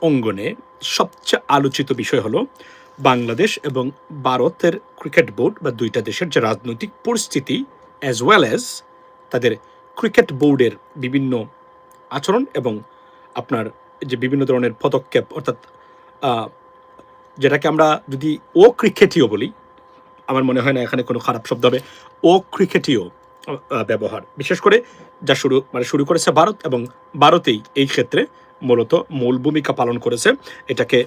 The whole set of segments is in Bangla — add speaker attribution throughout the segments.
Speaker 1: অঙ্গনে সবচেয়ে আলোচিত বিষয় হলো বাংলাদেশ এবং ভারতের ক্রিকেট বোর্ড বা দুইটা দেশের যে রাজনৈতিক পরিস্থিতি অ্যাজ ওয়েল অ্যাজ তাদের ক্রিকেট বোর্ডের বিভিন্ন আচরণ এবং আপনার যে বিভিন্ন ধরনের পদক্ষেপ অর্থাৎ যেটাকে আমরা যদি ক্রিকেটীয় বলি, আমার মনে হয় না এখানে কোনো খারাপ শব্দ হবে, ক্রিকেটীয় ব্যবহার, বিশেষ করে যা শুরু করেছে ভারত, এবং ভারতেই এই ক্ষেত্রে মূলত মূল ভূমিকা পালন করেছে। এটাকে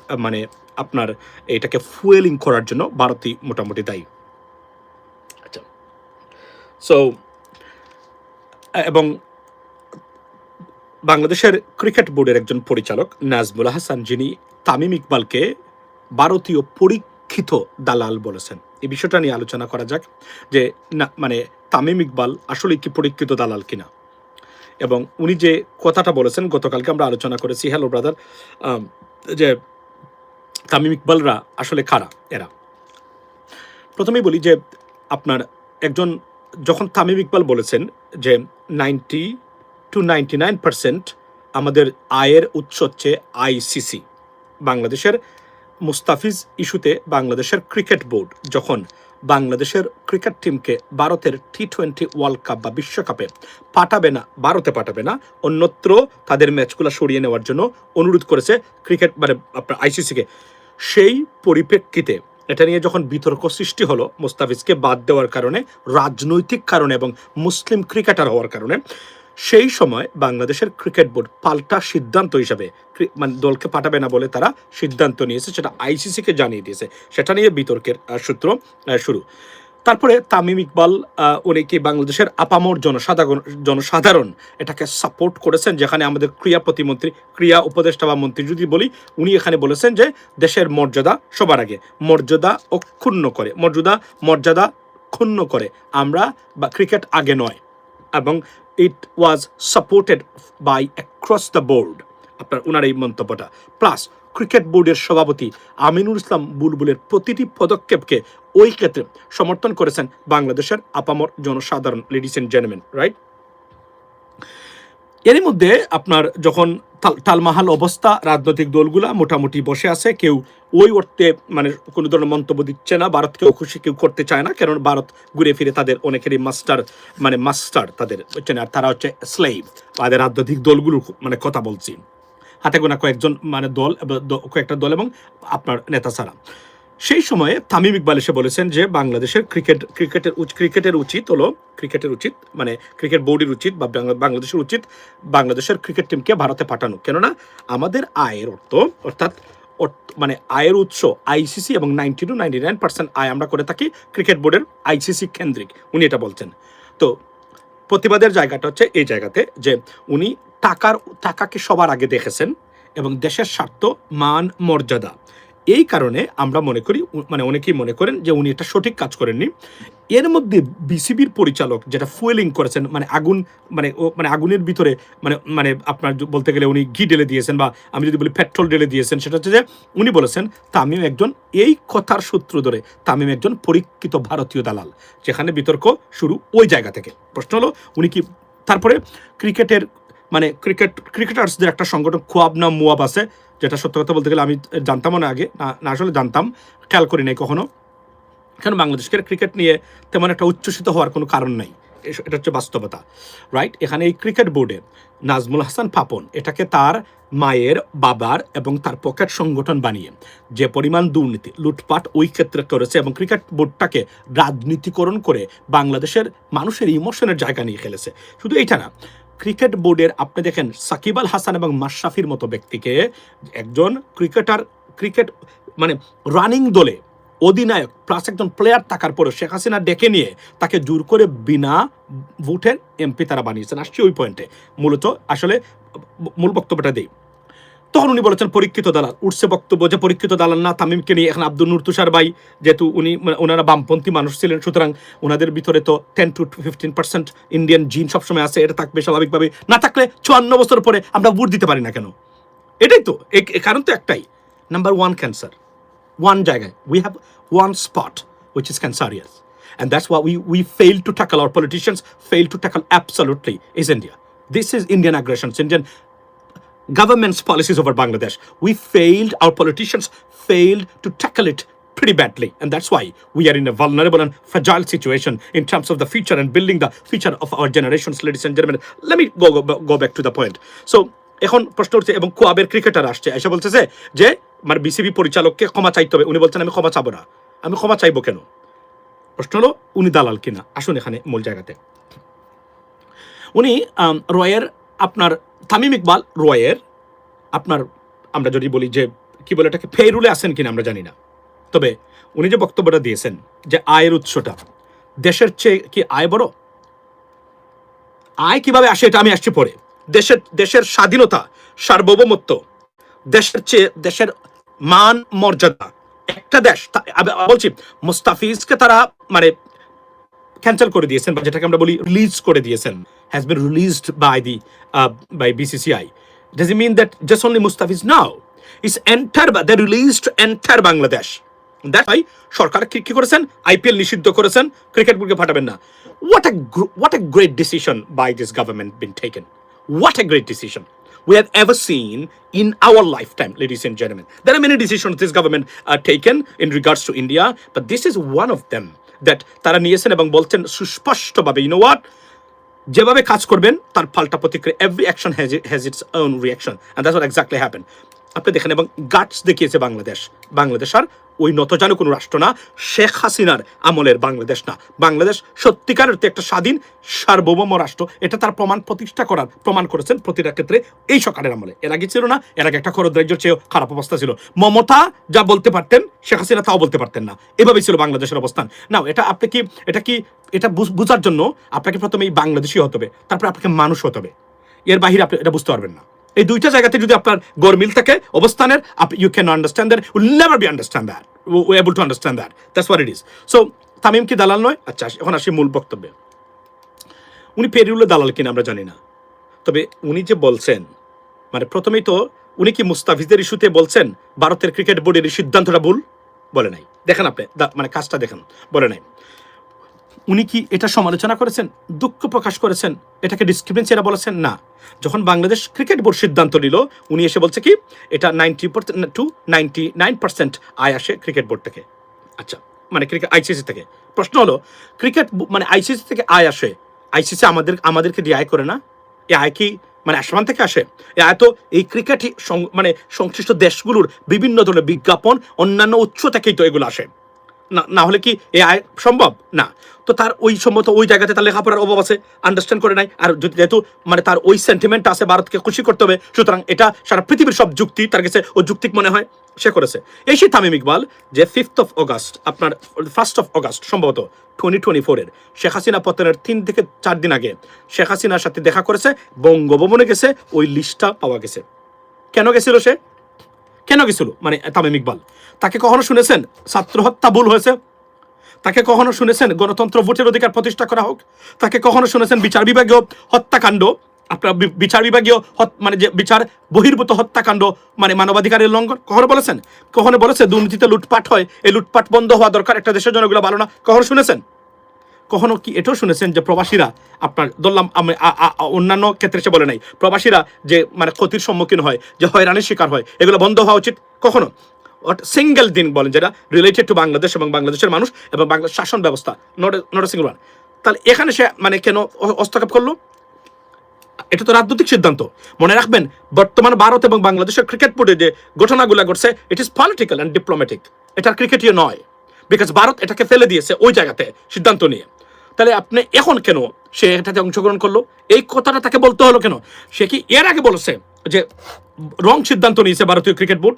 Speaker 1: এটাকে ফুয়েলিং করার জন্য ভারতই মোটামুটি দায়ী। আচ্ছা, সো এবং বাংলাদেশের ক্রিকেট বোর্ডের একজন পরিচালক নাজমুল হাসান, যিনি তামিম ইকবালকে ভারতীয় পরীক্ষিত দালাল বলেছেন। এই বিষয়টা নিয়ে আলোচনা করা যাক যে না, তামিম ইকবাল আসলে কি পরীক্ষিত দালাল কিনা। এবং উনি যে কথাটা বলেছেন, গতকালকে আমরা আলোচনা করেছি হ্যালো ব্রাদার, যে তামিম ইকবালরা আসলে কারা। এরা প্রথমেই বলি যে আপনার যখন তামিম ইকবাল বলেছেন যে 90-99% আমাদের আয়ের উৎস হচ্ছে আইসিসি, বাংলাদেশের মুস্তাফিজ ইস্যুতে বাংলাদেশের ক্রিকেট বোর্ড যখন বাংলাদেশের ক্রিকেট টিমকে ভারতের টি-20 ওয়ার্ল্ড কাপ বা বিশ্বকাপে ভারতে পাঠাবে না, অন্যত্র তাদের ম্যাচগুলো সরিয়ে নেওয়ার জন্য অনুরোধ করেছে ক্রিকেট আপনার আইসিসিকে। সেই পরিপ্রেক্ষিতে এটা নিয়ে যখন বিতর্ক সৃষ্টি হলো মুস্তাফিজকে বাদ দেওয়ার কারণে, রাজনৈতিক কারণে এবং মুসলিম ক্রিকেটার হওয়ার কারণে, সেই সময় বাংলাদেশের ক্রিকেট বোর্ড পাল্টা সিদ্ধান্ত হিসাবে দলকে পাঠাবে না বলে তারা সিদ্ধান্ত নিয়েছে, সেটা আইসিসিকে জানিয়ে দিয়েছে। সেটা নিয়ে বিতর্কের সূত্র শুরু। তারপরে তামিম ইকবাল উনি কি বাংলাদেশের আপামর জনসাধারণ এটাকে সাপোর্ট করেছেন, যেখানে আমাদের ক্রিয়া উপদেষ্টা বা মন্ত্রী যদি বলি, উনি এখানে বলেছেন যে দেশের মর্যাদা সবার আগে, মর্যাদা ক্ষুণ্ণ করে আমরা বা ক্রিকেট আগে নয়, এবং it was supported by across the board. ওনার এই মন্তব্যটা প্লাস ক্রিকেট বোর্ডের সভাপতি আমিনুল ইসলাম বুলবুলের প্রতিটি পদক্ষেপকে ওই ক্ষেত্রে সমর্থন করেছেন বাংলাদেশের আপামর জনসাধারণ, লেডিস এন্ড জেন্টলম্যান, রাইট। এরই মধ্যে আপনার যখন টালমাহাল অবস্থা, রাজনৈতিক দলগুলা মোটামুটি বসে আছে, কেউ ওই অর্থে কোনো ধরনের মন্তব্য দিচ্ছে না, ভারতকেও খুশি কেউ করতে চায় না, কারণ ভারত ঘুরে ফিরে তাদের অনেকেরই মাস্টার তাদের হচ্ছে না, তারা হচ্ছে স্লেভ। তাদের রাজনৈতিক দলগুলোর কথা বলছি, হাতে গোনা কয়েকটা দল এবং আপনার নেতা ছাড়া। সেই সময়ে তামিম ইকবাল এসে বলেছেন যে বাংলাদেশের ক্রিকেট বোর্ডের উচিত বা বাংলাদেশের উচিত বাংলাদেশের ক্রিকেট টিমকে ভারতে পাঠানো, কেননা আমাদের আয়ের আয়ের উৎস আইসিসি এবং 90-99% আয় আমরা করে থাকি ক্রিকেট বোর্ডের আইসিসি কেন্দ্রিক, উনি এটা বলছেন। তো প্রতিবাদের জায়গাটা হচ্ছে এই জায়গাতে যে উনি টাকাকে সবার আগে দেখেছেন এবং দেশের স্বার্থ, মান, মর্যাদা, এই কারণে আমরা মনে করি, অনেকেই মনে করেন যে উনি এটা সঠিক কাজ করেননি। এর মধ্যে বিসিবির পরিচালক যেটা ফুয়েলিং করেছেন, আগুনের ভিতরে আপনার বলতে গেলে উনি ঘি ঢেলে দিয়েছেন, বা আমি যদি বলি পেট্রোল ঢেলে দিয়েছেন, সেটা হচ্ছে যে উনি বলেছেন এই কথার সূত্র ধরে তামিম একজন পরীক্ষিত ভারতীয় দালাল, যেখানে বিতর্ক শুরু ওই জায়গা থেকে। প্রশ্ন হলো উনি কি তারপরে ক্রিকেটার্সদের একটা সংগঠন খোয়াব না মুয়াব আছে, যেটা সত্য কথা বলতে গেলে আমি জানতামও না আগে, না আসলে জানতাম, খেয়াল করি নাই কখনো, কারণ বাংলাদেশের ক্রিকেট নিয়ে তেমন একটা উচ্ছ্বসিত হওয়ার কোনো কারণ নাই, এটা হচ্ছে বাস্তবতা, রাইট। এখানে এই ক্রিকেট বোর্ডে নাজমুল হাসান পাপন এটাকে তার মায়ের, বাবার এবং তার পকেট সংগঠন বানিয়ে যে পরিমাণ দুর্নীতি, লুটপাট ওই ক্ষেত্রে করেছে, এবং ক্রিকেট বোর্ডটাকে রাজনীতিকরণ করে বাংলাদেশের মানুষের ইমোশনের জায়গা নিয়ে খেলেছে। শুধু এইটা না, ক্রিকেট বোর্ডের আপনি দেখেন সাকিব আল হাসান এবং মাশরাফির মতো ব্যক্তিকে, একজন ক্রিকেট রানিং দলে অধিনায়ক প্লাস একজন প্লেয়ার থাকার পরে শেখ হাসিনা ডেকে নিয়ে তাকে জোর করে বিনা ভোটের এমপি তারা বানিয়েছেন। আসছি ওই পয়েন্টে, মূল বক্তব্যটা দিই। তখন উনি বলেছেন পরীক্ষিত দালাল, উঠছে বক্তব্য যে পরীক্ষিত দালাল না, তামিমকে নিয়ে এখন আব্দুল নূর তুষার ভাই, যেহেতু ওনারা বামপন্থী মানুষ ছিলেন, সুতরাং ওনাদের ভিতরে তো 10-15% ইন্ডিয়ান জিন সবসময় আছে, এটা থাকবে স্বাভাবিকভাবে, না থাকলে 54 বছর পরে আমরা ভোট দিতে পারি না কেন? এটাই তো কারণ তো একটাই, নাম্বার 1 ক্যান্সার, one জায়গায়, we have one spot which is cancerous, and that's why we fail to tackle, our politicians fail to tackle absolutely, is India. This is Indian aggression, Indian government's policies over Bangladesh. Our politicians failed to tackle it pretty badly. And that's why we are in a vulnerable and fragile situation in terms of the future and building the future of our generations, ladies and gentlemen. Let me go back to the point. So, এখন প্রশ্ন হচ্ছে এবং কোয়াবের ক্রিকেটার আসছে এসে বলতেছে যে মানে বিসিবি পরিচালককে ক্ষমা চাইতে হবে। উনি বলছেন আমি ক্ষমা চাবো না। আমি ক্ষমা চাইবো কেন? প্রশ্ন হলো উনি দালাল কিনা। আসুন এখানে মূল জায়গাতে। উনি রয়ের আপনার তামিম ইকবাল রয়ের আপনার আমরা যদি বলি যে কি বলে এটাকে ফেরুলে আসেন কিনা আমরা জানি না, তবে উনি যে বক্তব্যটা দিয়েছেন যে আয়ের উৎসটা দেশের চেয়ে কি আয় বড়? আয় কিভাবে আসে এটা আমি আসছি পরে। দেশের স্বাধীনতা, সার্বভৌমত্ব, দেশের মান মর্যাদা, একটা দেশ বলছি মুস্তাফিজকে তারা মানে ক্যান্সেল করে দিয়েছেন বা যেটাকে আমরা বলি রিলিজ করে দিয়েছেন, has been released by BCCI. Does it mean that just only Mustafiz? No, it's they released entire Bangladesh. That's why সরকার কি করেছেন? IPL নিষিদ্ধ করেছেন, ক্রিকেট বোর্ডকে পাঠাবেন না। What a great decision by this government been taken. What a great decision we have ever seen in our lifetime, ladies and gentlemen. There are many decisions this government taken in regards to India, but this is one of them that তারা নিয়েছেন এবং বলছেন সুস্পষ্টভাবে, you know what, যেভাবে কাজ করবেন তার পাল্টা প্রতিক্রিয়া, every action has its own reaction, and that's what exactly happened. আপনি দেখেন এবং গাটস দেখিয়েছে বাংলাদেশ আর ওই নতজানু কোনো রাষ্ট্র না, শেখ হাসিনার আমলের বাংলাদেশ না। বাংলাদেশ সত্যিকারের একটা স্বাধীন সার্বভৌম রাষ্ট্র, এটা তার প্রমাণ করেছেন প্রতিটা ক্ষেত্রে এই সরকারের আমলে। এর আগে ছিল না, এর আগে একটা খরদ্রাজ্যের চেয়েও খারাপ অবস্থা ছিল। মমতা যা বলতে পারতেন শেখ হাসিনা তাও বলতে পারতেন না, এভাবেই ছিল বাংলাদেশের অবস্থান। না, এটা বোঝার জন্য আপনাকে প্রথমে এই বাংলাদেশি হতে হবে, তারপরে আপনাকে মানুষ হতে হবে। এর বাহিরে আপনি এটা বুঝতে পারবেন না। এই দুইটা জায়গাতে যদি আপনার গরমিল থাকে অবস্থানের, you can understand that, will never be understand that, able to understand that, that's what it is. So Tamim কি দালাল নয়? আচ্ছা, এখন আসি মূল বক্তব্যে। উনি পেরিউলে দালাল কিনা আমরা জানি না, তবে উনি যে বলছেন মানে প্রথমেই তো উনি কি মুস্তাফিজের ইস্যুতে বলছেন ভারতের ক্রিকেট বোর্ডের এই সিদ্ধান্তটা ভুল? বলে নাই। দেখেন আপনি মানে কাজটা দেখেন, বলে নাই। উনি কি এটা সমালোচনা করেছেন, দুঃখ প্রকাশ করেছেন, এটাকে ডিসক্রিমিনেন্সি এরা বলেছেন? না। যখন বাংলাদেশ ক্রিকেট বোর্ড সিদ্ধান্ত নিল, উনি এসে বলছে কি এটা 90% to 99% আয় আসে ক্রিকেট বোর্ড থেকে। আচ্ছা, মানে ক্রিকেট আইসিসি থেকে। প্রশ্ন হলো ক্রিকেট মানে আইসিসি থেকে আয় আসে, আইসিসি আমাদেরকে দিয়ে আয় করে না? এই আয় কি মানে আসমান থেকে আসে? এই আয় তো এই ক্রিকেট মানে সংশ্লিষ্ট দেশগুলোর বিভিন্ন ধরনের বিজ্ঞাপন অন্যান্য উৎস থেকেই তো এগুলো আসে। না হলে কি এ আয় সম্ভব? না। তো তার ওই সম্মত ওই জায়গাতে তার লেখাপড়ার অভাব আছে, আন্ডারস্ট্যান্ড করে নাই। আর যেহেতু মানে তার ওই সেন্টিমেন্ট আছে ভারতকে খুশি করতে হবে, সুতরাং এটা সারা পৃথিবীর সব যুক্তি তার কাছে ও যুক্তিক মনে হয়, সে করেছে। এই সেই তামিম ইকবাল যে 5th of August আপনার 1st of August সম্ভবত 2024 শেখ হাসিনা পতনের 3 থেকে 4 দিন আগে শেখ হাসিনার সাথে দেখা করেছে, বঙ্গভবনে গেছে, ওই লিস্টটা পাওয়া গেছে। কেন গেছিল সে? কেন গেছিল মানে তামিম ইকবাল? তাকে কখনো শুনেছেন ছাত্র হত্যা ভুল হয়েছে? তাকে কখনো শুনেছেন গণতন্ত্র ভোটের অধিকার প্রতিষ্ঠা করা হোক? তাকে কখনো শুনেছেন বিচার বিভাগীয় হত্যাকাণ্ড, আপনার বিচার বিভাগীয় মানে যে বিচার বহির্ভূত হত্যাকাণ্ড মানে মানবাধিকারের লঙ্ঘন কখনো বলেছেন? কখনো বলেছে দুর্নীতিতে লুটপাট হয়, এই লুটপাট বন্ধ হওয়া দরকার, একটা দেশের জন্য এগুলো ভালো না? কখনো শুনেছেন? কখনো কি এটাও শুনেছেন যে প্রবাসীরা আপনার ধরলাম অন্যান্য ক্ষেত্রে সে বলে নাই, প্রবাসীরা যে মানে ক্ষতির সম্মুখীন হয়, যে হয়রানির শিকার হয়, এগুলো বন্ধ হওয়া উচিত? কখনো সিঙ্গেল দিন বলেন যেটা রিলেটেড টু বাংলাদেশ এবং বাংলাদেশের মানুষ এবং বাংলাদেশ শাসন ব্যবস্থা, নট এ সিঙ্গেল ওয়ান। তাহলে এখানে সে মানে কেন হস্তক্ষেপ করলো? এটা তো রাজনৈতিক সিদ্ধান্ত। মনে রাখবেন বর্তমান ভারত এবং বাংলাদেশের ক্রিকেট বোর্ডে যে ঘটনাগুলো ঘটছে, it is political and diplomatic, এটা ক্রিকেটীয় নয়। বিকজ ভারত এটাকে ফেলে দিয়েছে ওই জায়গাতে সিদ্ধান্ত নিয়ে। তাহলে আপনি এখন কেন সে এটাতে অংশগ্রহণ করলো, এই কথাটা তাকে বলতে হলো কেন? সে কি এর আগে বলেছে যে রং সিদ্ধান্ত নিয়েছে ভারতীয় ক্রিকেট বোর্ড?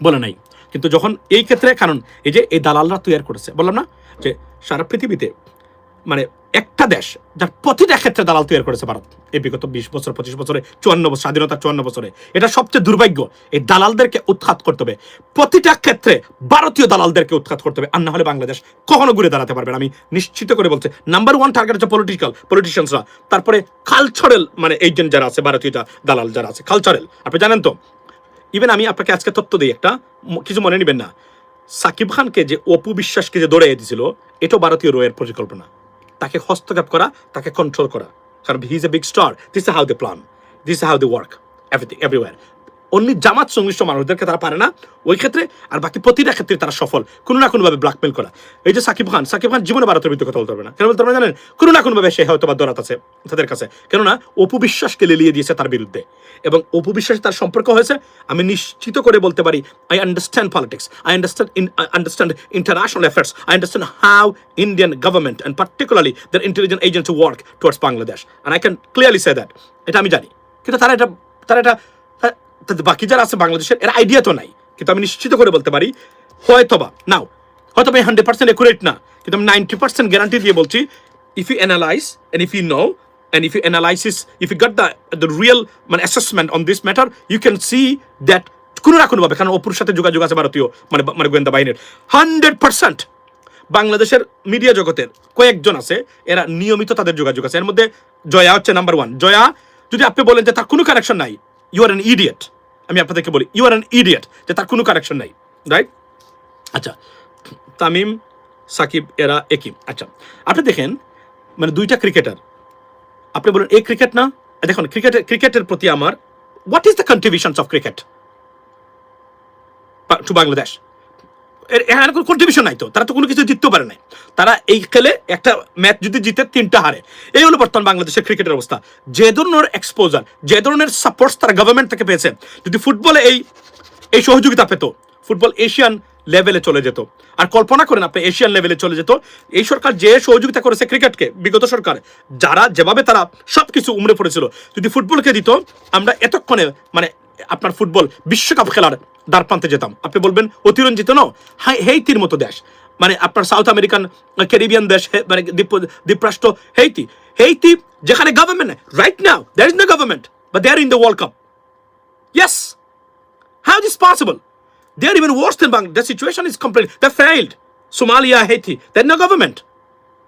Speaker 1: বলে নাই। কিন্তু যখন এই ক্ষেত্রে, কারণ এই যে এই দালালরা তৈরি করেছে, বললাম না যে সারা পৃথিবীতে মানে একটা দেশ যার প্রতিটা ক্ষেত্রে দালাল তৈরি করেছে ভারত এই বিগত 20 বছর 25 বছরে, 54 বছর স্বাধীনতার 54 বছরে। এটা সবচেয়ে দুর্ভাগ্য। এই দালালদেরকে উৎখাত করতে হবে, প্রতিটা ক্ষেত্রে ভারতীয় দালালদেরকে উৎখাত করতে হবে, আর না হলে বাংলাদেশ কখনো ঘুরে দাঁড়াতে পারবে না। আমি নিশ্চিত করে বলছি, নাম্বার 1 টার্গেট হচ্ছে পলিটিশিয়ানসরা, তারপরে কালচারাল মানে এজেন্ট যারা আছে, ভারতীয় দালাল যারা আছে কালচারাল। আপনি জানেন তো, ইভেন আমি আপনাকে আজকে তথ্য দিই একটা, কিছু মনে নেবেন না, সাকিব খানকে যে অপু বিশ্বাসকে যে দৌড়াইয়ে দিয়েছিল, এটাও ভারতীয় রয়ের পরিকল্পনা। তাকে হস্তক্ষেপ করা, তাকে কন্ট্রোল করা, কারণ he is a big star. This is how they plan, this is how they work. Everything everywhere. Only Jamaat সংশ্লিষ্ট মানুষদেরকে তারা পারে না ওই ক্ষেত্রে, আর বাকি প্রতিটা ক্ষেত্রে তারা সফল কোনো না কোনোভাবে ব্ল্যাকমেল করা। এই যে সাকিব খান জীবনে ভারতের বিরুদ্ধে কথা বলতে পারবে না, কেন বলতে পারবে জানেন? কোনো না কোনোভাবে সে হয়তো বা দরাত আছে তাদের কাছে, কেননা অপু বিশ্বাসকে লেলিয়ে দিয়েছে তার বিরুদ্ধে, এবং অপু বিশ্বাস তার সম্পর্ক হয়েছে। আমি নিশ্চিত করে বলতে পারি, I understand politics, I understand international affairs, I understand how Indian government and particularly their intelligence agents work towards Bangladesh, and I can clearly say that. এটা আমি জানি, কিন্তু তারা এটা বাকি যারা আছে বাংলাদেশের এর আইডিয়া তো নাই। কিন্তু আমি নিশ্চিত করে বলতে পারি হয়তোবা 100% একুরেট না, কিন্তু আমি 90% গ্যারান্টি দিয়ে বলছি, if you analyze and if you know and if you analysis, if you got the real মানে assessment on this matter, you can see that কোনো না কোনোভাবে, কারণ অপুর সাথে যোগাযোগ আছে ভারতীয় মানে গোয়েন্দা বাহিনীর 100%। বাংলাদেশের মিডিয়া জগতের কয়েকজন আছে, এরা নিয়মিত তাদের যোগাযোগ আছে। এর মধ্যে জয়া হচ্ছে নাম্বার 1। জয়া যদি আপনি বলেন যে তার কোনো কানেকশন নাই, ইউ আর অ্যান ইডিয়েট। আমি আপনাদেরকে বলি, ইউ আর অ্যান ইডিয়েট, যে তার কোনো কানেকশন নাই, রাইট? আচ্ছা, তামিম সাকিব এরা একই। আচ্ছা, আপনি দেখেন মানে দুইটা ক্রিকেটার, আপনি বলেন এই ক্রিকেট না। দেখুন ক্রিকেটের প্রতি আমার, what is the contributions of cricket two Bangladesh? এখানে কোনো কন্ট্রিবিউশন নাই তো, তারা তো কোনো কিছু জিততে পারে নাই। তারা এই খেলে একটা ম্যাচ যদি জিতে 3টা হারে, এই হলো বর্তমান বাংলাদেশের ক্রিকেটের অবস্থা। যে ধরনের এক্সপোজার, যে ধরনের সাপোর্টস তারা গভর্নমেন্ট থেকে পেয়েছে, যদি ফুটবলে এই সহযোগিতা পেত, ফুটবল এশিয়ান লেভেলে চলে যেত। আর কল্পনা করেন আপনি, এশিয়ান লেভেলে চলে যেত। এই সরকার যে সহযোগিতা করেছে ক্রিকেটকে, বিগত সরকার যারা যেভাবে তারা সবকিছু উমড়ে পড়েছিল, যদি ফুটবলকে দিত, আমরা এতক্ষণে মানে আপনার ফুটবল বিশ্বকাপ খেলার দ্বার প্রান্তে যেতাম। আপনি বলবেন অতিরঞ্জিত ন, হেইতির মতো দেশ, মানে আপনার সাউথ আমেরিকান ক্যারিবিয়ান দেশ, মানে দ্বীপরাষ্ট্র হেইতি, যেখানে government right now there is no government, but they are in the world cup. Yes, how is this possible? They are even worse than Bangladesh. The situation is complete. They failed. Somalia, Haiti, they had no government,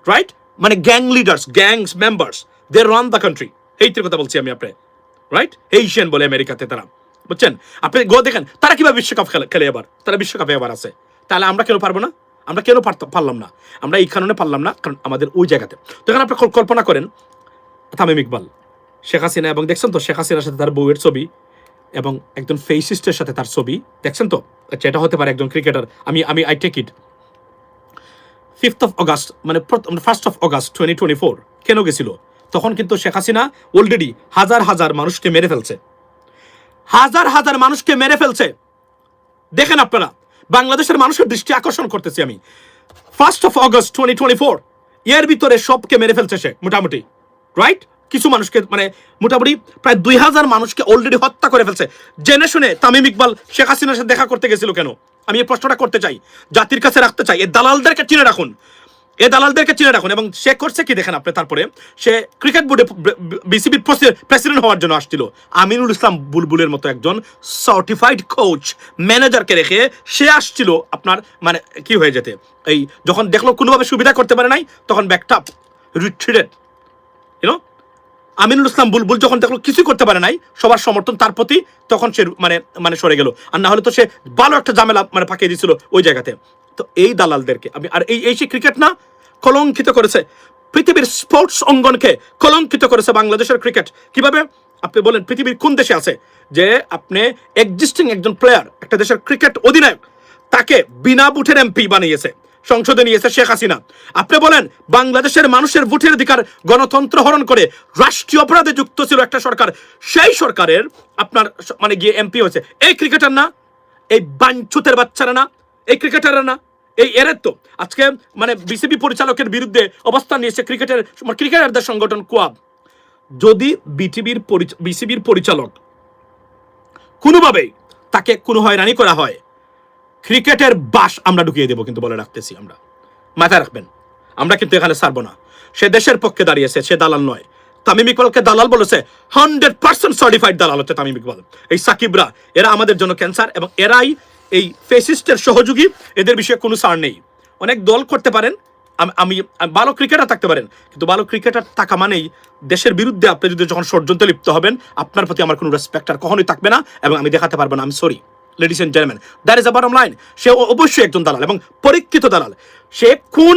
Speaker 1: right? মানে gang leaders, gangs members, they run the country. হেইতির কথা বলছি আমি আপনি, রাইট? এশিয়ান বলে আমেরিকাতে তারা, বুঝছেন? আপনি দেখেন তারা কিভাবে বিশ্বকাপ খেলে এবার, তারা বিশ্বকাপে এবার আছে। তাহলে আমরা কেন পারবো না? আমরা কেন পারলাম না? আমরা এই কারণে পারলাম না, কারণ আমাদের ওই জায়গাতে। তখন আপনি কল্পনা করেন তামিম ইকবাল, শেখ হাসিনা, এবং দেখছেন তো শেখ হাসিনার সাথে তার বউয়ের ছবি, এবং একজন ফেসিস্টের সাথে তার ছবি, দেখছেন তো? আচ্ছা, এটা হতে পারে একজন ক্রিকেটার। আমি I take it 5th of August, মানে 1st of August 2024 কেন গেছিল? তখন কিন্তু শেখ হাসিনা অলরেডি হাজার মানুষকে মেরে ফেলছে, হাজার মানুষকে মেরে ফেলছে। দেখেন আপনারা, বাংলাদেশের মানুষের দৃষ্টি আকর্ষণ করতেছি আমি। 1st of August 2024 এর ভিতরে সবকে মেরে ফেলছে সে, মোটামুটি, রাইট? কিছু মানুষকে মানে মোটামুটি প্রায় 2000 মানুষকে অলরেডি হত্যা করে ফেলছে। জেনে শুনে তামিম ইকবাল শেখ হাসিনার সাথে দেখা করতে গেছিল কেন? আমি এই প্রশ্নটা করতে চাই, জাতির কাছে রাখতে চাই। এই দালালদেরকে চিনে রাখুন, এবং সে করছে কি দেখেন আপনি। তারপরে সে ক্রিকেট বোর্ডে বিসিবির প্রেসিডেন্ট হওয়ার জন্য আসছিল। আমিনুল ইসলাম বুলবুলের মতো একজন সার্টিফাইড কোচ ম্যানেজারকে রেখে সে আসছিল আপনার মানে কি হয়ে যেতে, এই যখন দেখলো কোনোভাবে সুবিধা করতে পারে নাই, তখন ব্যাকটা রিট্রিটেড, ইউনো। আমিনুল ইসলাম বুলবুল যখন দেখলো কিছু করতে পারে নাই, সবার সমর্থন তার প্রতি, তখন সে মানে সরে গেল। আর না হলে তো সে ভালো একটা ঝামেলা মানে পাকিয়ে দিয়েছিল ওই জায়গাতে। তো এই দালালদেরকে আমি, আর এই সে ক্রিকেট না, কলঙ্কিত করেছে পৃথিবীর স্পোর্টস অঙ্গনকে, কলঙ্কিত করেছে বাংলাদেশের ক্রিকেট। কিভাবে আপনি বলেন? পৃথিবীর কোন দেশে আছে যে আপনি এক্সিস্টিং একজন প্লেয়ার, একটা দেশের ক্রিকেট অধিনায়ক, তাকে বিনা ভোটের এমপি বানিয়েছে, সংসদে নিয়েছে শেখ হাসিনা? আপনি বলেন বাংলাদেশের মানুষের ভোটের অধিকার গণতন্ত্র হরণ করে রাষ্ট্রীয় অপরাধে যুক্ত ছিল একটা সরকার, সেই সরকারের আপনার মানে গিয়ে এমপি হয়েছে এই ক্রিকেটার না, এই বাঞ্ছুতের বাচ্চারা না, এই ক্রিকেটাররা না, এই এর তো আজকে মানে বিসিবি পরিচালকের বিরুদ্ধে অবস্থান নিয়েছে ক্রিকেটারদের সংগঠন কোয়াব। যদি বিসিবির পরিচালক কোনোভাবেই তাকে কোনো হয়রানি করা হয়, ক্রিকেটের বাস আমরা ঢুকিয়ে দেবো, কিন্তু বলে রাখতেছি, আমরা মাথায় রাখবেন, আমরা কিন্তু এখানে ছাড়বো না। সে দেশের পক্ষে দাঁড়িয়েছে, সে দালাল নয়। তামিম ইকবালকে দালাল বলেছে, 100% সার্টিফাইড দালাল হচ্ছে তামিম ইকবাল। এই সাকিবরা, এরা আমাদের জন্য ক্যান্সার, এবং এরাই এই ফেসিস্টের সহযোগী। এদের বিষয়ে কোনো সার নেই। অনেক দল করতে পারেন, আমি ভালো ক্রিকেটার থাকতে পারেন, কিন্তু ভালো ক্রিকেটার থাকা মানেই দেশের বিরুদ্ধে আপনি যদি যখন ষড়যন্ত্রে লিপ্ত হবেন, আপনার প্রতি আমার কোনো রেসপেক্ট আর কখনোই থাকবে না, এবং আমি দেখাতে পারবো না। আমি sorry ladies and gentleman, that is a bottom line. সে অবশ্যই একজন দালাল, এবং পরীক্ষিত দালাল। সে কোন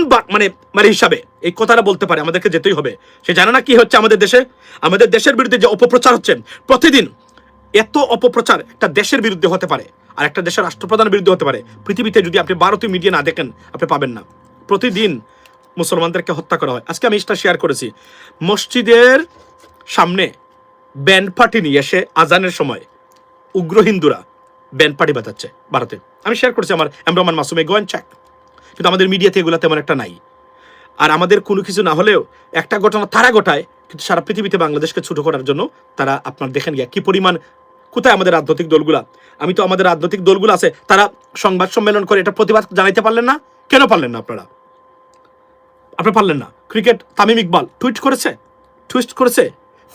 Speaker 1: মানে হিসাবে এই কথাটা বলতে পারে? আমাদেরকে যেতেই হবে। সে জানে না কি হচ্ছে আমাদের দেশে, আমাদের দেশের বিরুদ্ধে যে অপপ্রচার হচ্ছে প্রতিদিন। এত অপপ্রচার একটা দেশের বিরুদ্ধে হতে পারে, আর একটা দেশের রাষ্ট্রপ্রধানের বিরুদ্ধে হতে পারে। পৃথিবীতে যদি আপনি ভারতীয় মিডিয়া না দেখেন আপনি পাবেন না। প্রতিদিন মুসলমানদেরকে হত্যা করা হয়। আজকে আমি এটা শেয়ার করেছি, মসজিদের সামনে ব্যান্ড পার্টি নিয়ে এসে আজানের সময় উগ্র হিন্দুরা ব্যান্ড পার্টি বাজাচ্ছে ভারতে। আমি শেয়ার করেছি আমার এমরমান মাসুমে, গো অ্যান্ড চেক। কিন্তু আমাদের মিডিয়াতে এগুলো তেমন একটা নাই। আর আমাদের কোনো কিছু না হলেও একটা ঘটনা তারা ঘটায়, কিন্তু সারা পৃথিবীতে বাংলাদেশকে ছোট করার জন্য তারা, আপনার দেখেন গিয়া কি পরিমাণ, কোথায় আমাদের রাজনৈতিক দলগুলা? আমি তো আমাদের রাজনৈতিক দলগুলো আছে, তারা সংবাদ সম্মেলন করে এটা প্রতিবাদ জানাইতে পারলেন না। কেন পারলেন না আপনারা? আপনি পারলেন না। ক্রিকেট তামিম ইকবাল টুইট করেছে,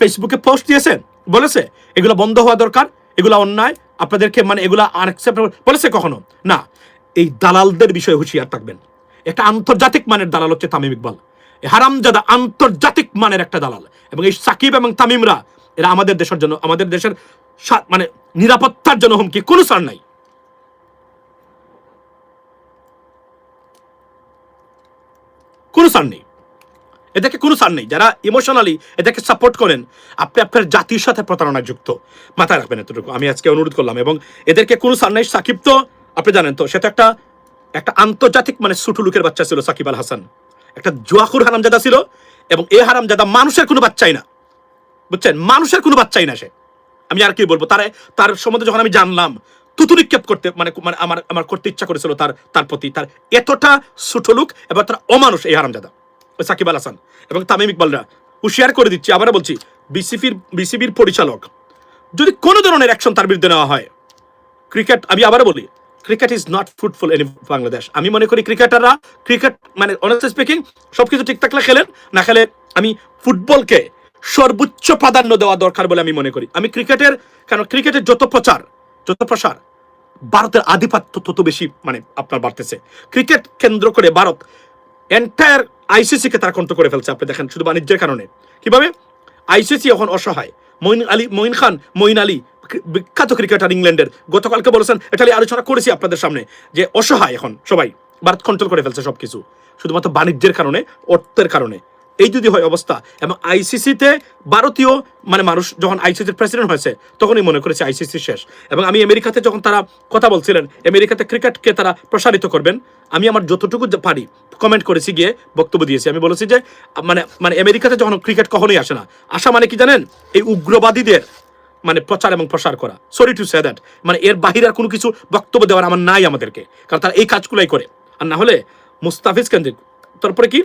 Speaker 1: ফেসবুকে পোস্ট দিয়েছে, বলেছে এগুলো বন্ধ হওয়া দরকার, এগুলো অন্যায়, আপনাদেরকে মানে এগুলো আনএক্সেপ্টেবল বলেছে কখনো না। এই দালালদের বিষয়ে হুঁশিয়ার থাকবেন। একটা আন্তর্জাতিক মানের দালাল হচ্ছে তামিম ইকবাল, হারামজাদা আন্তর্জাতিক মানের একটা দালাল। এবং এই সাকিব এবং তামিমরা এরা আমাদের দেশের জন্য, আমাদের দেশের মানে নিরাপত্তার জন্য হুমকি। কোনো সার নাই, কোনো সার নেই, এদেরকে কোনো সার নেই। যারা ইমোশনালি এদেরকে সাপোর্ট করেন, আপনি আপনার জাতির সাথে প্রতারণা যুক্ত, মাথায় রাখবেন এতটুকু আমি আজকে অনুরোধ করলাম। এবং এদেরকে কোনো সার নেই। সাকিব তো আপনি জানেন তো, সে তো একটা আন্তর্জাতিক মানে ছোট লোকের বাচ্চা ছিল সাকিব আল হাসান, একটা জুয়াখুর হারামজাদা ছিল। এবং এই হারামজাদা মানুষের কোনো বাচ্চাই না, বুঝছেন, মানুষের কোনো বাচ্চাই না সে। আমি আর কি বলবো, তার সম্বন্ধে যখন আমি জানলাম, তুতু নিক্ষেপ করতে মানে আমার করতে ইচ্ছা করেছিল তার প্রতি। তার এতটা ছোট লোক এবং তার অমানুষ এই হারামজাদা ওই সাকিব আল হাসান এবং তামিম ইকবালরা। হুঁশিয়ার করে দিচ্ছি, আবারও বলছি, বিসিবির পরিচালক যদি কোনো ধরনের অ্যাকশন তার বিরুদ্ধে নেওয়া হয়, ক্রিকেট, আমি আবারও বলি, cricket is not fruitful in Bangladesh. আমি মনে করি ক্রিকেটাররা, ক্রিকেট মানে অনেস্টলি স্পিকিং সবকিছু ঠিক থাকলে খেলেন, না খেলে আমি ফুটবলকে সর্বোচ্চ প্রাধান্য দেওয়া দরকার বলে আমি মনে করি। আমি ক্রিকেটের, কারণ ক্রিকেটের যত প্রসার ভারতের আধিপত্য তত বেশি মানে আপনার বাড়তেছে। ক্রিকেট কেন্দ্র করে ভারত এন্টায়ার আইসিসিকে তারা কন্ট্রোল করে ফেলছে। আপনি দেখেন শুধু বাণিজ্যের কারণে কিভাবে আইসিসি এখন অসহায়। মঈন আলী বিখ্যাত ক্রিকেটার ইংল্যান্ডের, গতকালকে বলেছেন, এটা আলোচনা করেছি আপনাদের সামনে, যে অসহায় এখন সবাই, ভারত কন্ট্রোল করে ফেলছে সবকিছু শুধুমাত্র বাণিজ্যের কারণে, অর্থের কারণে। এই যদি হয় অবস্থা, এবং আইসিসিতে ভারতীয় মানে মানুষ যখন আইসিসির প্রেসিডেন্ট হয়েছে তখনই মনে করেছে আইসিসি শেষ। এবং আমি আমেরিকাতে যখন তারা কথা বলছিলেন আমেরিকাতে ক্রিকেটকে তারা প্রসারিত করবেন, আমি আমার যতটুকু পারি কমেন্ট করেছি, গিয়ে বক্তব্য দিয়েছি। আমি বলেছি যে মানে আমেরিকাতে যখন ক্রিকেট কখনোই আসে না, আসা মানে কি জানেন, এই উগ্রবাদীদের মানে প্রচার এবং প্রসার করা। সরি টু সে দ্যাট, মানে এর বাহিরে আর কোনো কিছু বক্তব্য দেওয়ার আমার নাই আমাদেরকে, কারণ তারা এই কাজগুলাই করে। আর না হলে মুস্তাফিজ কেন্দ্রিক, তারপরে কি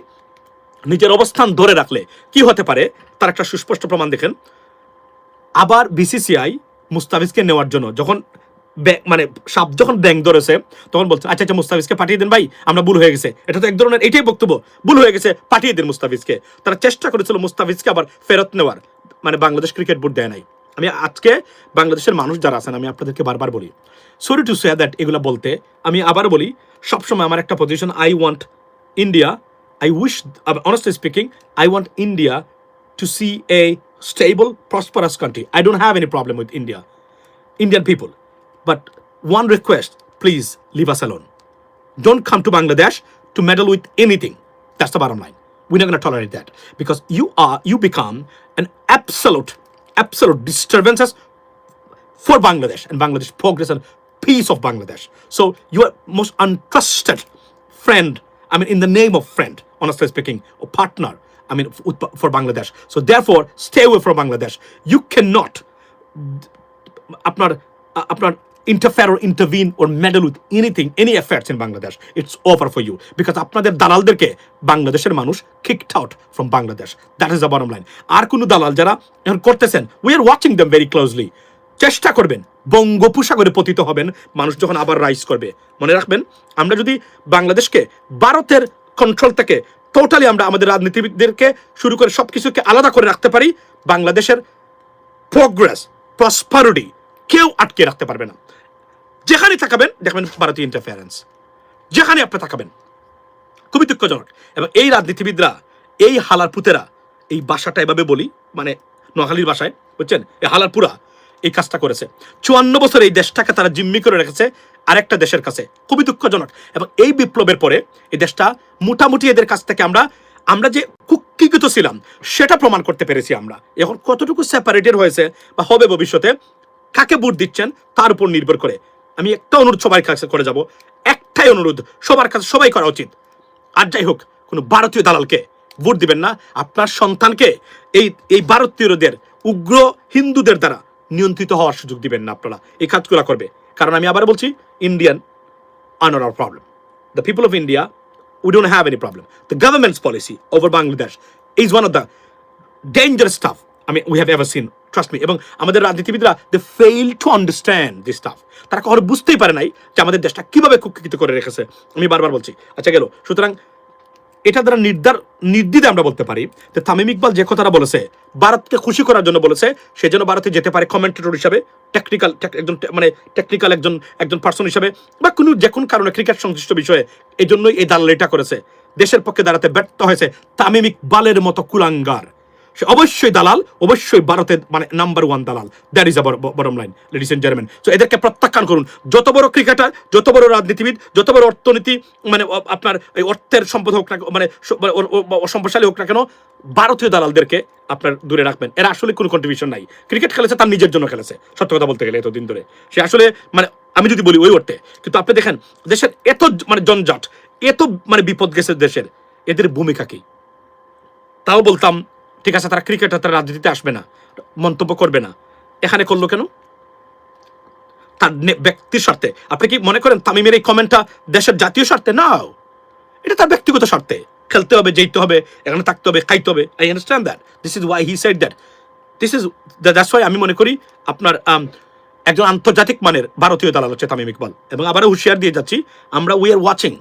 Speaker 1: নিজের অবস্থান ধরে রাখলে কি হতে পারে তার একটা সুস্পষ্ট প্রমাণ দেখেন। আবার বিসিসিআই মুস্তাফিজকে নেওয়ার জন্য যখন মানে সাপ যখন ব্যাংক ধরেছে তখন বলছে আচ্ছা মুস্তাফিজকে পাঠিয়ে দেন ভাই, আমরা ভুল হয়ে গেছে। এটা তো এক ধরনের এটাই বক্তব্য, ভুল হয়ে গেছে, পাঠিয়ে দেন মুস্তাফিজকে। তারা চেষ্টা করেছিল মুস্তাফিজকে আবার ফেরত নেওয়ার, মানে বাংলাদেশ ক্রিকেট বোর্ড দেয় নাই। আমি আজকে বাংলাদেশের মানুষ যারা আছেন, আমি আপনাদেরকে বারবার বলি, সরি টু সে দ্যাট, এগুলো বলতে আমি আবার বলি, সবসময় আমার একটা position, I want India, I wish, honestly speaking, I want India to see a stable, prosperous country. I don't have any problem with Indian people. But one request, please leave us alone. Don't come to Bangladesh to meddle with anything. That's the bottom line. We're not going to tolerate that, because you become an absolute disturbances for Bangladesh and Bangladesh progress and peace of Bangladesh. So you are most untrusted friend, I mean, in the name of friend, honestly speaking, or partner, I mean, for Bangladesh. So therefore, stay away from Bangladesh. You cannot interfere or intervene or meddle with anything, any affairs in Bangladesh. It's over for you, because আপনাদের দালালদেরকে বাংলাদেশের মানুষ kicked out from Bangladesh. That is the bottom line. আর কোন দালাল যারা এখন করতেছেন, we are watching them very closely. চেষ্টা করবেন, বঙ্গোপসাগরে পতিত হবেন মানুষ যখন আবার রাইজ করবে। মনে রাখবেন, আমরা যদি বাংলাদেশকে ভারতের কন্ট্রোল থেকে টোটালি আমরা আমাদের রাজনীতিবিদদেরকে শুরু করে সবকিছুকে আলাদা করে রাখতে পারি, বাংলাদেশের প্রোগ্রেস, প্রসপারিটি কেউ আটকে রাখতে পারবে না। যেখানে তাকাবেন দেখবেন ভারতীয় ইন্টারফারেন্স, যেখানে আপনি তাকাবেন। খুবই দুঃখজনক। এবং এই রাজনীতিবিদরা, এই হালার পুতেরা, এই বাসাটা এভাবে বলি, মানে নোয়াখালীর ভাষায়, বুঝছেন, এই হালারপুরা এই কাজটা করেছে। 54 বছর এই দেশটাকে তারা জিম্মি করে রেখেছে আরেকটা দেশের কাছে। খুবই দুঃখজনক। এবং এই বিপ্লবের পরে এই দেশটা মোটামুটি এদের কাছ থেকে আমরা যে কুক্ষিগত ছিলাম সেটা প্রমাণ করতে পেরেছি। আমরা এখন কতটুকু সেপারেটেড হয়েছে বা হবে ভবিষ্যতে কাকে ভোট দিচ্ছেন তার উপর নির্ভর করে। আমি একটা অনুরোধ সবার কাছে করে যাব, একটাই অনুরোধ সবার কাছে সবাই করা উচিত। আর যাই হোক, কোনো ভারতীয় দালালকে ভোট দিবেন না। আপনার সন্তানকে এই ভারতীয়দের উগ্র হিন্দুদের দ্বারা নিয়ন্ত্রিত হওয়ার সুযোগ দিবেন না। আপনারা এই কাজগুলো করবে, কারণ আমি আবার বলছি, Indian are not our problem. The people of India, we don't have any problem. The government's policy over Bangladesh is one of the dangerous stuff we have ever seen. Trust me. এবং আমাদের রাজনীতিবিদরা they fail to understand this stuff. তারা কখনো বুঝতেই পারে নাই যে আমাদের দেশটা কিভাবে কুক্ষিত করে রেখেছে। আমি বারবার বলছি। আচ্ছা গেল, সুতরাং এটা দ্বারা নির্দ্বিধায় আমরা বলতে পারি যে তামিম ইকবাল যে কথাটা বলেছে, ভারতকে খুশি করার জন্য বলেছে, সেই জন্য ভারতে যেতে পারে কমেন্টেটর হিসাবে, টেকনিক্যাল একজন পার্সন হিসাবে, বা যে কোনো কারণে ক্রিকেট সংশ্লিষ্ট বিষয়ে। এই জন্যই এই দালালিটা করেছে, দেশের পক্ষে দাঁড়াতে ব্যর্থ হয়েছে তামিম ইকবালের মতো কুলাঙ্গার। সে অবশ্যই দালাল, অবশ্যই ভারতের নাম্বার 1 দালাল। That is our bottom line, ladies and gentleman. So এদেরকে প্রত্যাখ্যান করুন। যত বড় ক্রিকেটার, যত বড় রাজনীতিবিদ, যত বড় অর্থনীতি আপনার এই অর্থের সম্পদ হোক না, সম্পদশালী হোক না কেন, ভারতীয় দালালদেরকে আপনার দূরে রাখবেন। এরা আসলে কোনো কন্ট্রিবিউশন নাই। ক্রিকেট খেলেছে তার নিজের জন্য খেলেছে, সত্য কথা বলতে গেলে এতদিন ধরে। সে আসলে আমি যদি বলি ওই অর্থে, কিন্তু আপনি দেখেন দেশের এত জঞ্জাট, এত বিপদ গেছে দেশের, এদের ভূমিকা কি? তাও বলতাম ঠিক আছে, তারা ক্রিকেটার, তারা রাজনীতিতে আসবে না, মন্তব্য করবে না। এখানে করলো কেন? তার ব্যক্তির স্বার্থে। আপনি কি মনে করেন তামিমের এই কমেন্টটা দেশের জাতীয় স্বার্থে? না, এটা তার ব্যক্তিগত স্বার্থে। খেলতে হবে, যেতে হবে, এখানে থাকতে হবে, খাইতে হবে। I understand that. This is why he said that. That's why আমি মনে করি আপনার একজন আন্তর্জাতিক মানের ভারতীয় দালাল হচ্ছে তামিম ইকবাল। এবং আবারও হুঁশিয়ার দিয়ে যাচ্ছি, আমরা উই আর ওয়াচিং।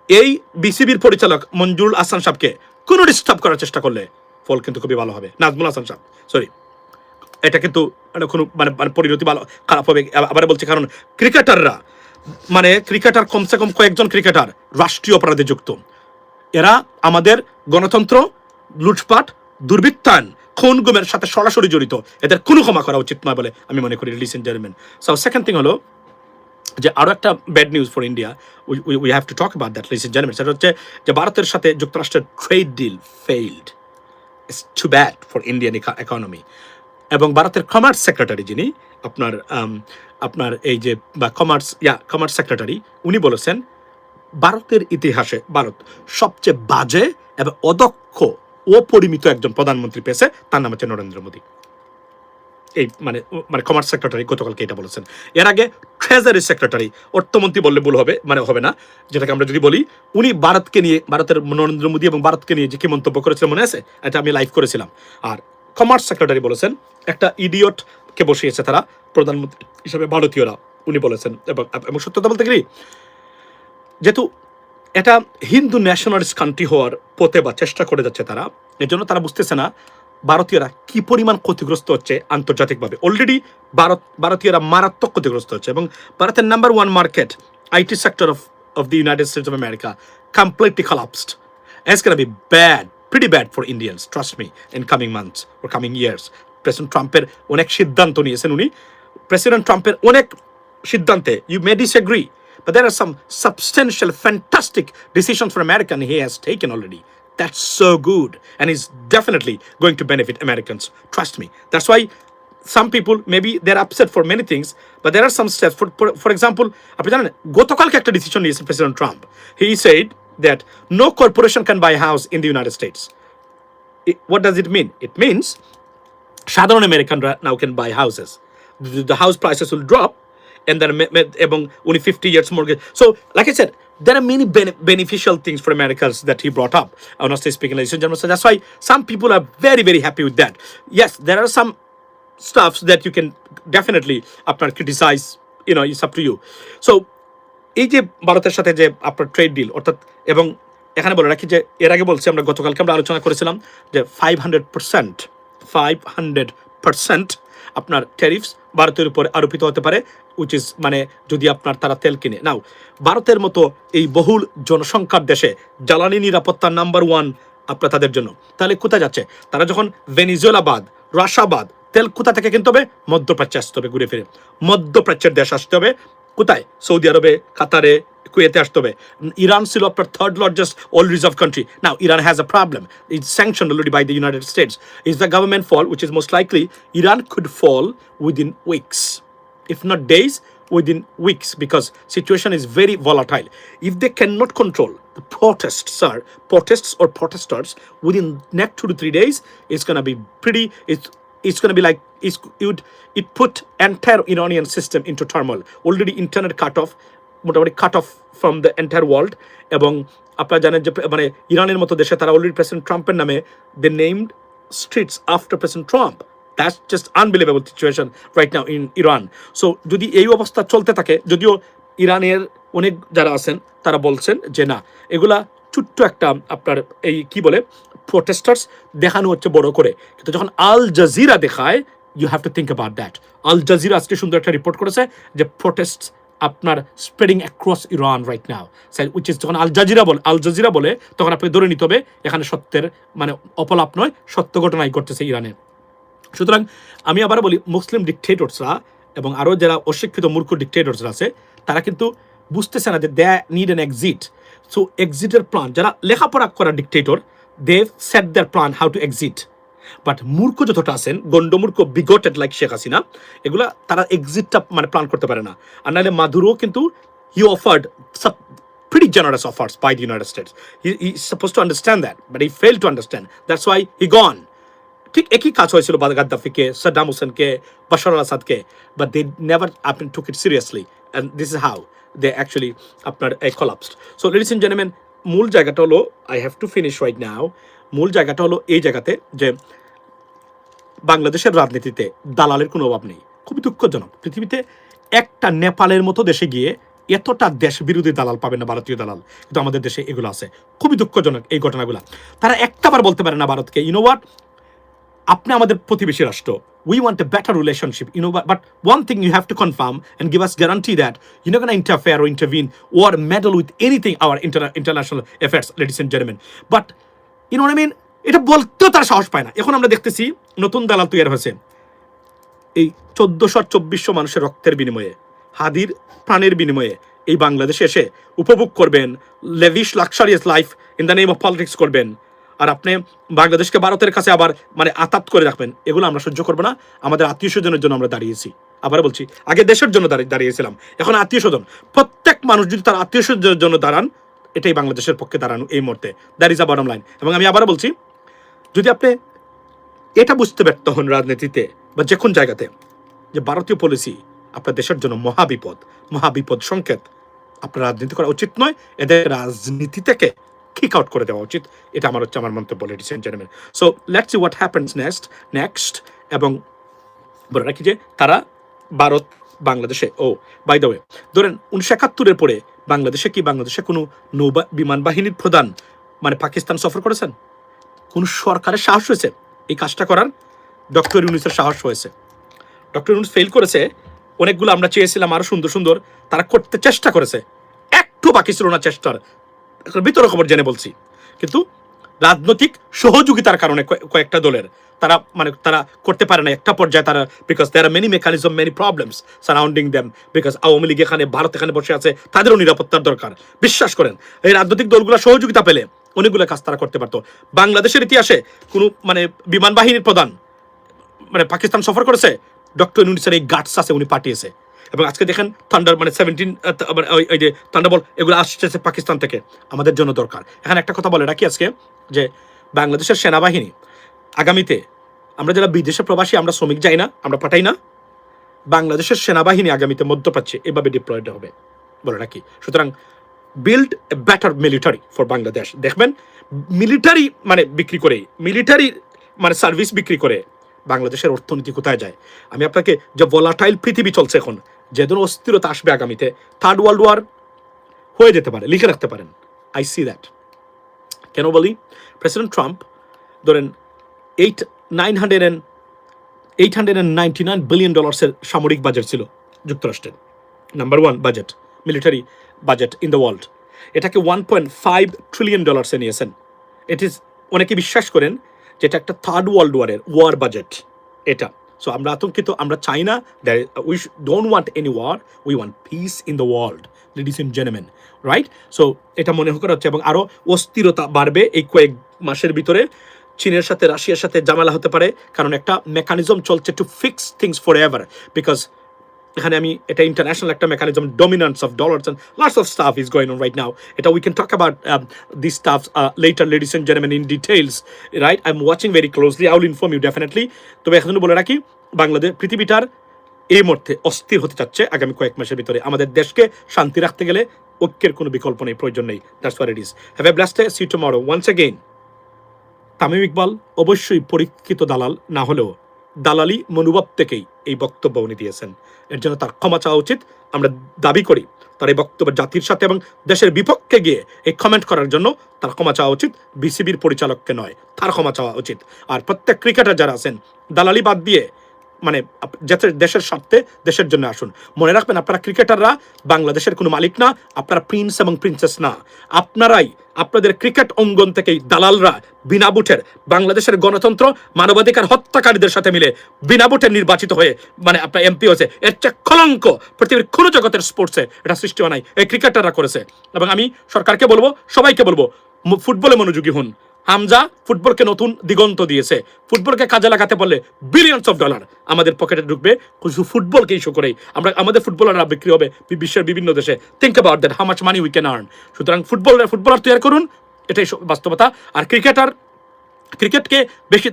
Speaker 1: এই বিসিবির পরিচালক মঞ্জুরুল আহসান সাহেবকে কোনো ডিস্টার্ব করার চেষ্টা করলে ফল কিন্তু খুবই ভালো হবে। নাজমুল হাসান সাহেব, সরি, এটা কিন্তু কোনো পরিণতি ভালো খারাপ হবে। আবার বলছি, কারণ ক্রিকেটাররা ক্রিকেটার কমসে কম কয়েকজন ক্রিকেটার রাষ্ট্রীয় অপরাধে যুক্ত। এরা আমাদের গণতন্ত্র লুটপাট, দুর্বৃত্তায়ন, খুন গুমের সাথে সরাসরি জড়িত। এদের কোনো ক্ষমা করা উচিত নয় বলে আমি মনে করি, ladies and gentleman. So second thing হলো যে আরো একটা bad news for India, we have to talk about that, ladies and gentleman. সেটা হচ্ছে যে ভারতের সাথে যুক্তরাষ্ট্রের trade deal failed. It's too bad for Indian economy. এবং ভারতের কমার্স সেক্রেটারি, যিনি আপনার এই যে কমার্স সেক্রেটারি, উনি বলেছেন ভারতের ইতিহাসে ভারত সবচেয়ে বাজে এবং অদক্ষ, অপরিমিত একজন প্রধানমন্ত্রী পেয়েছে, তার নাম হচ্ছে নরেন্দ্র মোদী। এই কমার্স সেক্রেটারি গতকালকে এটা বলেছেন। এর আগে ট্রেজারি সেক্রেটারি, অর্থমন্ত্রী বললে ভুল হবে, হবে না, যেটাকে আমরা যদি বলি, উনি ভারতকে নিয়ে, ভারতের নরেন্দ্র মোদী এবং ভারতকে নিয়ে যে কি মন্তব্য করেছিলেন মনে আছে? এটা আমি লাইভ করেছিলাম। আর কমার্স সেক্রেটারি বলেছেন একটা ইডিয়টকে বসিয়েছে তারা প্রধানমন্ত্রী হিসেবে ভারতীয়রা, উনি বলেছেন। এবং সত্যতা বলতে গেলে, যেহেতু এটা হিন্দু ন্যাশনালিস্ট কান্ট্রি হওয়ার পথে বা চেষ্টা করে যাচ্ছে তারা, এর জন্য তারা বুঝতেছে না ভারতীয়রা কি পরিমাণ ক্ষতিগ্রস্ত হচ্ছে আন্তর্জাতিকভাবে। অলরেডি ভারতীয়রা মারাত্মক ক্ষতিগ্রস্ত হচ্ছে। এবং ভারতের number 1 market, IT sector of the United States of America, completely collapsed. And it's going to be bad, pretty bad for Indians, trust me, in coming months or coming years. President Trump-এর অনেক সিদ্ধান্ত নিয়েছেন উনি। President Trump-এর অনেক সিদ্ধান্তে you may disagree, but there are some substantial, fantastic decisions for America and he has taken already. That's so good, and is definitely going to benefit Americans. Trust me. That's why some people, maybe they're upset for many things, but there are some steps. For example, আপনি জানেন গতকালকে একটা ডিসিশন নিয়েছেন president Trump. He said that no corporation can buy a house in the United States. What does it mean? It means সাধারণ আমেরিকানরা now can buy houses. The house prices will drop, and then এবং only 50 years mortgage. So, like I said, there are many beneficial things for Americans that he brought up. Honestly speaking, ladies and gentlemen, so that's why some people are very, very happy with that. Yes, there are some stuffs that you can definitely আপনার criticize, it's up to you. So, এই যে ভারতের সাথে যে আপনার ট্রেড ডিল, অর্থাৎ, এবং এখানে বলে রাখি যে এর আগে বলছি, আমরা গতকালকে আমরা আলোচনা করেছিলাম যে 500% আপনার ট্যারিফস ভারতের উপর আরোপিত হতে পারে, উইচ ইজ যদি আপনার তারা তেল কিনে নাও। ভারতের মতো এই বহুল জনসংখ্যার দেশে জ্বালানি নিরাপত্তা নাম্বার 1 আপনার তাদের জন্য। তাহলে কোথায় যাচ্ছে তারা? যখন ভেনিজুয়েলা বাদ, রাশিয়া বাদ, তেল কোথা থেকে কিনতে হবে? মধ্যপ্রাচ্যে আসতে হবে, ঘুরে ফিরে মধ্যপ্রাচ্যের দেশ আসতে হবে। কোথায়? সৌদি আরবে, কাতারে, কুয়েতে আসতে হবে। ইরান ছিল আপনার third largest oil reserve country. Now Iran has a problem. It's sanctioned already by the United States. Is the government fall, which is most likely Iran could fall within weeks, if not days, within weeks, because situation is very volatile. If they cannot control the protests or protesters within next 2 to 3 days, it's gonna be pretty. It's going to be like it put entire Iranian system into turmoil. Already internet cut off, মোটামুটি cut off from the entire world. এবং আপনারা জানেন যে মানে ইরানের মতো দেশে তারা অলরেডি প্রেসিডেন্ট ট্রাম্পের নামে they named streets after president Trump. That's just unbelievable situation right now in Iran. So যদি এই অবস্থা চলতে থাকে, যদিও ইরানের অনেক যারা আছেন তারা বলছেন যে না, এগুলা ছোট্ট একটা আপনার এই কি বলে প্রোটেস্টার্স দেখানো হচ্ছে বড় করে, কিন্তু যখন আল জাজিরা দেখায়, you have to think about that. Al Jazeera আজকে সুন্দর একটা রিপোর্ট করেছে যে প্রোটেস্ট আপনার spreading across Iran right now, which is যখন আল জাজিরা বলে তখন আপনাকে ধরে নিতে হবে এখানে সত্যের মানে অপলাপ নয়, সত্য ঘটনাই ঘটতেছে ইরানে। সুতরাং আমি আবার বলি, মুসলিম ডিকটেটরসরা এবং আরও যারা অশিক্ষিত মূর্খ ডিকটেটরসরা আছে, তারা কিন্তু বুঝতেছে না যে they need an exit. So এক্সিটের প্ল্যান, যারা লেখাপড়া করা dictator, they set their plan how to exit. But মূর্খ যতটা আছেন, গণ্ডমূর্খ, বিগটেড লাইক শেখ হাসিনা, এগুলা তারা এক্সিটটা মানে প্ল্যান করতে পারে না। আর নাহলে মাদুরো কিন্তু হি offered pretty generous offers by the United States. He's supposed to understand that, but he failed to understand. That's why he gone. ঠিক একই কাজ হয়েছিল গাদ্দাফিকে, সাদ্দাম হোসেনকে, বাশার আল আসাদকে, বাট দে নেভার আপনি took it seriously, and this is how they actually আপনার collapsed. So ladies and gentleman, মূল জায়গাটা হলো, I have to finish right now, মূল জায়গাটা হলো এই জায়গাতে যে বাংলাদেশের রাজনীতিতে দালালের কোনো অভাব নেই। খুবই দুঃখজনক, পৃথিবীতে একটা নেপালের মতো দেশে গিয়ে এতটা দেশ বিরোধী দালাল পাবে না, ভারতীয় দালাল, কিন্তু আমাদের দেশে এগুলো আছে। খুবই দুঃখজনক এই ঘটনাগুলো। তারা একটাবার বলতে পারে না ভারতকে, ইউ নো হোয়াট, আপনি আমাদের প্রতিবেশী রাষ্ট্র, we want a better relationship, you know, but one thing you have to confirm and give us guarantee that you're not going to interfere or intervene or meddle with anything our international affairs, ladies and gentlemen. But you know what I mean, এটা বলতেও তারা সাহস পায় না। এখন আমরা দেখতেছি নতুন দালাল তৈরি হয়েছে, এই 1400-2400 মানুষের রক্তের বিনিময়ে, হাদির প্রাণের বিনিময়ে এই বাংলাদেশে এসে উপভোগ করবেন, lavish luxurious life in the name of politics করবেন, আর আপনি বাংলাদেশকে ভারতের কাছে আবার মানে আতাত করে রাখবেন। এগুলো আমরা সহ্য করবো না। আমাদের আত্মীয় স্বজনের জন্য আমরা দাঁড়িয়েছি, আবার বলছি, আগে দেশের জন্য দাঁড়িয়েছিলাম, এখন আত্মীয় স্বজন। প্রত্যেক মানুষ যদি তার আত্মীয় স্বজনের জন্য দাঁড়ান, এটাই বাংলাদেশের পক্ষে দাঁড়ানো এই মুহূর্তে। That is a bottom line. এবং আমি আবারও বলছি, যদি আপনি এটা বুঝতে ব্যর্থ হন রাজনীতিতে বা যে কোন জায়গাতে, যে ভারতীয় পলিসি আপনার দেশের জন্য মহাবিপদ সংকেত, আপনার রাজনীতি করা উচিত নয়, এদের রাজনীতি থেকে কিক আউট করে দেওয়া উচিত। এটা আমার মন্তব্য, ladies and gentleman. So let's see what happens next. এবং বলে রাখি যে তারা ভারত বাংলাদেশে, ও বাই দ্য ওয়ে, ধরেন 1971-এর পরে বাংলাদেশে কোনো বিমান বাহিনীর প্রধান মানে পাকিস্তান সফর করেছেন? কোন সরকারের সাহস হয়েছে এই কাজটা করার? ডক্টর ইউনূসের সাহস হয়েছে। ডক্টর ইউনূস ফেল করেছে। অনেকগুলো আমরা চেয়েছিলাম আরো সুন্দর, তারা করতে চেষ্টা করেছে, একটু বাকি ছিল না চেষ্টার, ভিতরে খবর জেনে বলছি। কিন্তু রাজনৈতিক সহযোগিতার কারণে কয়েকটা দলের তারা করতে পারে না একটা পর্যায়ে, তারা because there are many mechanism, many problems surrounding them, because Awami League এখানে, ভারত এখানে বসে আছে, তাদেরও নিরাপত্তার দরকার। বিশ্বাস করেন, এই রাজনৈতিক দলগুলো সহযোগিতা পেলে অনেকগুলো কাজ তারা করতে পারতো। বাংলাদেশের ইতিহাসে কোনো মানে বিমান বাহিনীর প্রধান মানে পাকিস্তান সফর করেছে? ডক্টর ইউনূসের এই গাটস আছে, উনি পাঠিয়েছে। এবং আজকে দেখেন থান্ডার মানে 17 ওই যে থান্ডারবল, এগুলো আসছে পাকিস্তান থেকে, আমাদের জন্য দরকার। এখানে একটা কথা বলে রাখি আজকে, যে বাংলাদেশের সেনাবাহিনী আগামীতে, আমরা যারা বিদেশে প্রবাসী, আমরা শ্রমিক যাই না, আমরা পাঠাই না, বাংলাদেশের সেনাবাহিনী আগামীতে মধ্যপ্রাচ্যে এভাবে ডিপ্লয়েড হবে বলে রাখি। সুতরাং build a better military for Bangladesh. দেখবেন মিলিটারি মানে বিক্রি করে, মিলিটারি মানে সার্ভিস বিক্রি করে বাংলাদেশের অর্থনীতি কোথায় যায়? আমি আপনাকে, যে ভলাটাইল পৃথিবী চলছে এখন, যে ধরনের অস্থিরতা আসবে আগামীতে, থার্ড ওয়ার্ল্ড ওয়ার হয়ে যেতে পারে, লিখে রাখতে পারেন। I see that. কেন বলি? প্রেসিডেন্ট ট্রাম্প ধরেন $899 বিলিয়ন সামরিক বাজেট ছিল যুক্তরাষ্ট্রের, number 1 budget, military budget in the world. এটাকে $1.5 ট্রিলিয়ন নিয়েছেন। ইট ইজ, অনেকে বিশ্বাস করেন যে এটা একটা থার্ড ওয়ার্ল্ড ওয়ার বাজেট এটা। সো আমরা আতঙ্কিত, আমরা চাই না, we don't want any war, we want peace in the world. Ladies and gentleman, right? So এটা মনে করা হচ্ছে, এবং আরও অস্থিরতা বাড়বে এই কয়েক মাসের ভিতরে। চীনের সাথে রাশিয়ার সাথে ঝামেলা হতে পারে, কারণ একটা মেকানিজম চলছে to fix things forever, because এখানে আমি এটা ইন্টারন্যাশনাল একটা mechanism, dominance of dollars and lots of stuff is going on right now. এটা we can talk about this stuff later, ladies and gentleman, in details, right? I am watching very closely, I will inform you definitely. তবে এখন বলে রাখি, বাংলাদেশ পৃথিবীটার এই মুহূর্তে অস্থির হতে যাচ্ছে আগামী কয়েক মাসের ভিতরে। আমাদের দেশকে শান্তি রাখতে গেলে ঐক্যের কোনো বিকল্প নেই, প্রয়োজন নেই। That's what it is. Have a blessed day, see you tomorrow. Once again, Tamim Iqbal অবশ্যই পরীক্ষিত দালাল না হলেও দালালি মনোভাব থেকেই এই বক্তব্য উনি দিয়েছেন। এর জন্য তার ক্ষমা চাওয়া উচিত। আমরা দাবি করি তার এই বক্তব্য জাতির সাথে এবং দেশের বিপক্ষে গিয়ে এই কমেন্ট করার জন্য তার ক্ষমা চাওয়া উচিত, বিসিবির পরিচালককে নয়, তার ক্ষমা চাওয়া উচিত। আর প্রত্যেক ক্রিকেটার যারা আছেন, দালালি বাদ দিয়ে মানে দেশের স্বার্থে দেশের জন্য আসুন। মনে রাখবেন, আপনারা ক্রিকেটাররা বাংলাদেশের কোনো মালিক না, আপনারা প্রিন্স এবং প্রিন্সেস না। আপনারাই আপনাদের ক্রিকেট অঙ্গন থেকেই দালালরা বিনা ভোটের বাংলাদেশের গণতন্ত্র মানবাধিকার হত্যাকারীদের সাথে মিলে বিনা ভোটে নির্বাচিত হয়ে মানে আপনার এমপি হয়েছে। এর চেয়ে কলঙ্ক পৃথিবীর কোনো জগতের স্পোর্টসে এটা সৃষ্টি হয় নাই, এই ক্রিকেটাররা করেছে। এবং আমি সরকারকে বলবো, সবাইকে বলবো, ফুটবলে মনোযোগী হন। হামজা ফুটবলকে নতুন দিগন্ত দিয়েছে। ফুটবলকে কাজে লাগাতে পারলে বিলিয়নস অফ ডলার আমাদের পকেটে ঢুকবে, শুধু ফুটবলকে ইস্যু করেই। আমাদের ফুটবলাররা বিক্রি হবে বিশ্বের বিভিন্ন দেশে। Think about that, how much money we can earn. সুতরাং ফুটবলার তৈরি করুন, এটাই বাস্তবতা। আর ক্রিকেটকে বেশি